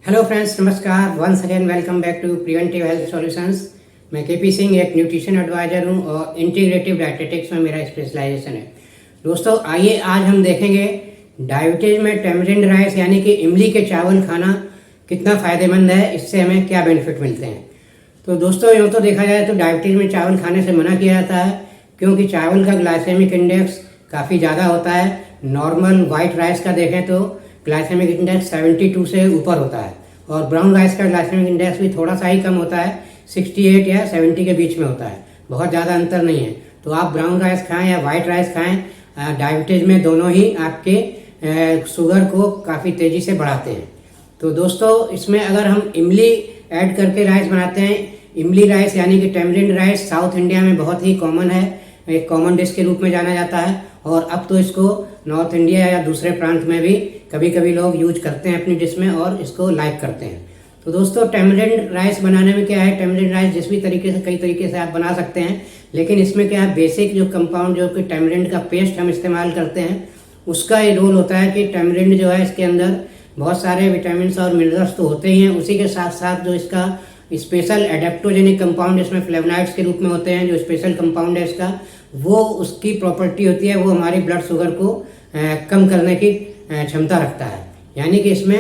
Hello friends, नमस्कार। Once again welcome back to preventive health solutions. मैं KP Singh, एक nutrition adviser हूं और इंटीग्रेटिव डायटेटिक्स में मेरा स्पेशलाइजेशन है। दोस्तों, आइए आज हम देखेंगे डायबिटीज में टैमरिंड राइस यानी कि इमली के चावल खाना कितना फ़ायदेमंद है, इससे हमें क्या बेनिफिट मिलते हैं। तो दोस्तों, यूँ तो देखा जाए तो डायबिटीज में चावल खाने से मना किया जाता है, क्योंकि चावल का ग्लाइसेमिक इंडेक्स काफ़ी ज़्यादा होता है। नॉर्मल वाइट राइस का देखें तो ग्लाइसेमिक इंडेक्स 72 से ऊपर होता है और ब्राउन राइस का ग्लाइसेमिक इंडेक्स भी थोड़ा सा ही कम होता है, 68 या 70 के बीच में होता है। बहुत ज़्यादा अंतर नहीं है। तो आप ब्राउन राइस खाएं या वाइट राइस खाएं, डायबिटीज में दोनों ही आपके शुगर को काफ़ी तेज़ी से बढ़ाते हैं। तो दोस्तों, इसमें अगर हम इमली ऐड करके राइस बनाते हैं, इमली राइस यानी कि टैमरिंड राइस साउथ इंडिया में बहुत ही कॉमन है, एक कॉमन डिश के रूप में जाना जाता है। और अब तो इसको नॉर्थ इंडिया या दूसरे प्रांत में भी कभी कभी लोग यूज करते हैं अपनी डिश में और इसको लाइक करते हैं। तो दोस्तों, टैमरिंड राइस बनाने में क्या है, टैमरिंड राइस जिस भी तरीके से, कई तरीके से आप बना सकते हैं, लेकिन इसमें क्या है, बेसिक जो कंपाउंड जो कि टैमरिंड का पेस्ट हम इस्तेमाल करते हैं, उसका ये रोल होता है कि टैमरिंड जो है, इसके अंदर बहुत सारे विटामिन और मिनरल्स तो होते ही हैं, उसी के साथ साथ जो इसका स्पेशल एडेप्टोजेनिक कंपाउंड इसमें फ्लेवोनॉइड्स के रूप में होते हैं, जो स्पेशल कंपाउंड है इसका, वो उसकी प्रॉपर्टी होती है, वो हमारी ब्लड शुगर को कम करने की क्षमता रखता है। यानी कि इसमें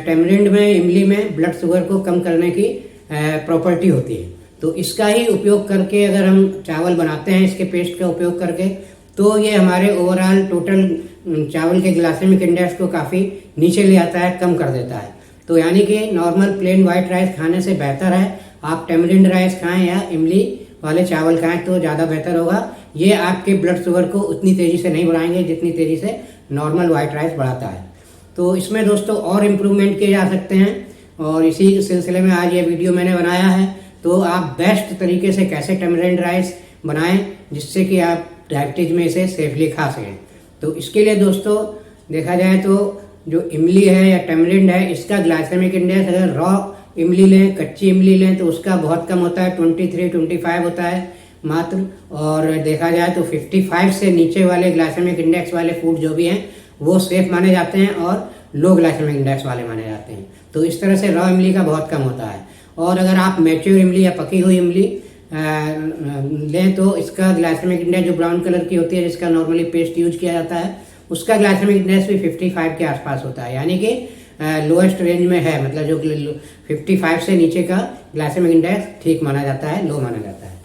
टैमरिंड में, इमली में ब्लड शुगर को कम करने की प्रॉपर्टी होती है। तो इसका ही उपयोग करके अगर हम चावल बनाते हैं, इसके पेस्ट का उपयोग करके, तो ये हमारे ओवरऑल टोटल चावल के ग्लाइसेमिक इंडेक्स को काफ़ी नीचे ले आता है, कम कर देता है। तो यानी कि नॉर्मल प्लेन वाइट राइस खाने से बेहतर है आप टैमरिंड राइस खाएं या इमली वाले चावल खाएं, तो ज़्यादा बेहतर होगा। ये आपके ब्लड शुगर को उतनी तेज़ी से नहीं बढ़ाएंगे जितनी तेज़ी से नॉर्मल वाइट राइस बढ़ाता है। तो इसमें दोस्तों और इम्प्रूवमेंट किए जा सकते हैं, और इसी सिलसिले में आज ये वीडियो मैंने बनाया है। तो आप बेस्ट तरीके से कैसे टैमरिंड राइस बनाएं जिससे कि आप डायबिटीज में इसे सेफली खा सकें। तो इसके लिए दोस्तों देखा जाए तो जो इमली है या टैमरिंड है, इसका ग्लाइसेमिक इंडेक्स अगर रॉ इमली लें, कच्ची इमली लें, तो उसका बहुत कम होता है, 23-25 होता है मात्र। और देखा जाए तो 55 से नीचे वाले ग्लाइसेमिक इंडेक्स वाले फूड जो भी हैं वो सेफ माने जाते हैं और लो ग्लाइसेमिक इंडेक्स वाले माने जाते हैं। तो इस तरह से रॉ इमली का बहुत कम होता है। और अगर आप मैच्योर इमली या पकी हुई इमली लें तो इसका ग्लाइसेमिक इंडेक्स जो ब्राउन कलर की होती है, जिसका नॉर्मली पेस्ट यूज किया जाता है, उसका ग्लाइसेमिक इंडेक्स भी 55 के आसपास होता है। यानी कि लोएस्ट रेंज में है, मतलब जो 55 से नीचे का ग्लाइसेमिक इंडेक्स ठीक माना जाता है, लो माना जाता है।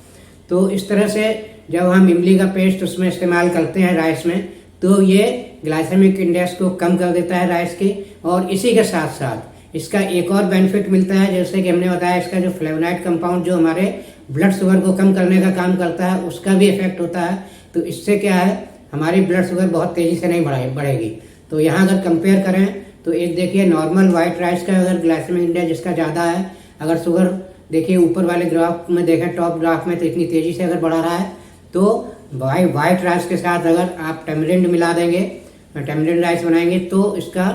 तो इस तरह से जब हम इमली का पेस्ट उसमें इस्तेमाल करते हैं राइस में, तो ये ग्लाइसेमिक इंडेक्स को कम कर देता है राइस के। और इसी के साथ साथ इसका एक और बेनिफिट मिलता है, जैसे कि हमने बताया, इसका जो फ्लेवोनॉइड कंपाउंड जो हमारे ब्लड शुगर को कम करने का काम करता है, उसका भी इफेक्ट होता है। तो इससे क्या है, हमारी ब्लड शुगर बहुत तेज़ी से नहीं बढ़ेगी। तो यहाँ अगर कंपेयर करें तो एक देखिए, नॉर्मल वाइट राइस का अगर ग्लाइसेमिक इंडेक्स जिसका ज़्यादा है, अगर शुगर देखिए ऊपर वाले ग्राफ में देखें, टॉप ग्राफ में, तो इतनी तेज़ी से अगर बढ़ा रहा है, तो वाइट राइस के साथ अगर आप टैमरिंड मिला देंगे, टैमरिंड राइस बनाएंगे, तो इसका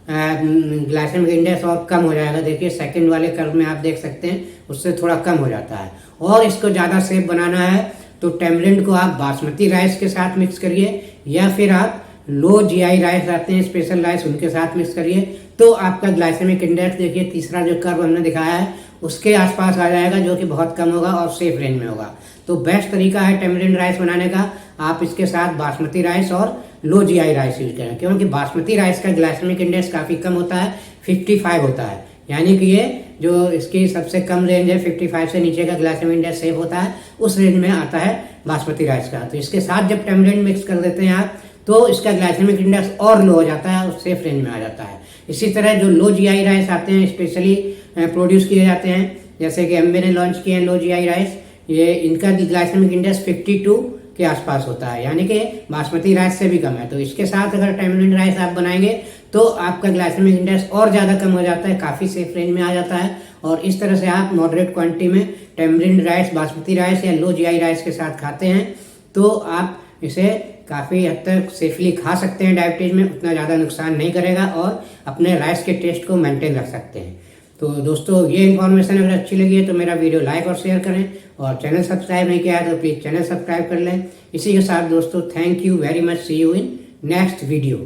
ग्लाइसेमिक इंडेक्स और कम हो जाएगा। देखिए सेकंड वाले कर्व में आप देख सकते हैं, उससे थोड़ा कम हो जाता है। और इसको ज़्यादा सेफ बनाना है तो टैमरिंड को आप बासमती राइस के साथ मिक्स करिए, या फिर आप लो जीआई राइस आते हैं, स्पेशल राइस, उनके साथ मिक्स करिए। तो आपका ग्लाइसेमिक इंडेक्स देखिए, तीसरा जो कर्व हमने दिखाया है उसके आसपास आ जाएगा, जो कि बहुत कम होगा और सेफ रेंज में होगा। तो बेस्ट तरीका है टैमरिंड राइस बनाने का, आप इसके साथ बासमती राइस और लो जीआई राइस यूज करें, क्योंकि बासमती राइस का ग्लाइसेमिक इंडेक्स काफ़ी कम होता है, 55 होता है। यानी कि ये जो इसकी सबसे कम रेंज है, 55 से नीचे का ग्लाइसेमिक इंडेक्स सेफ होता है, उस रेंज में आता है बासमती राइस का। तो इसके साथ जब टैमरिंड मिक्स कर देते हैं आप, तो इसका ग्लाइसेमिक इंडेक्स और लो हो जाता है और सेफ रेंज में आ जाता है। इसी तरह जो लो जीआई राइस आते हैं, स्पेशली प्रोड्यूस किए जाते हैं, जैसे कि एमबी ने लॉन्च किए हैं लो जीआई राइस, ये इनका ग्लाइसेमिक इंडेक्स 52 के आसपास होता है, यानी कि बासमती राइस से भी कम है। तो इसके साथ अगर टैमरिंड राइस आप बनाएंगे तो आपका ग्लाइसेमिक इंडेक्स और ज़्यादा कम हो जाता है, काफ़ी सेफ रेंज में आ जाता है। और इस तरह से आप मॉडरेट क्वांटिटी में टैमरिंड राइस, बासमती राइस या लो जीआई राइस के साथ खाते हैं, तो आप इसे काफ़ी हद तक सेफली खा सकते हैं। डायबिटीज में उतना ज़्यादा नुकसान नहीं करेगा और अपने राइस के टेस्ट को मेंटेन रख सकते हैं। तो दोस्तों, ये इन्फॉर्मेशन अगर अच्छी लगी है तो मेरा वीडियो लाइक और शेयर करें, और चैनल सब्सक्राइब नहीं किया है तो प्लीज़ चैनल सब्सक्राइब कर लें। इसी के साथ दोस्तों, thank you very much, see you in next video.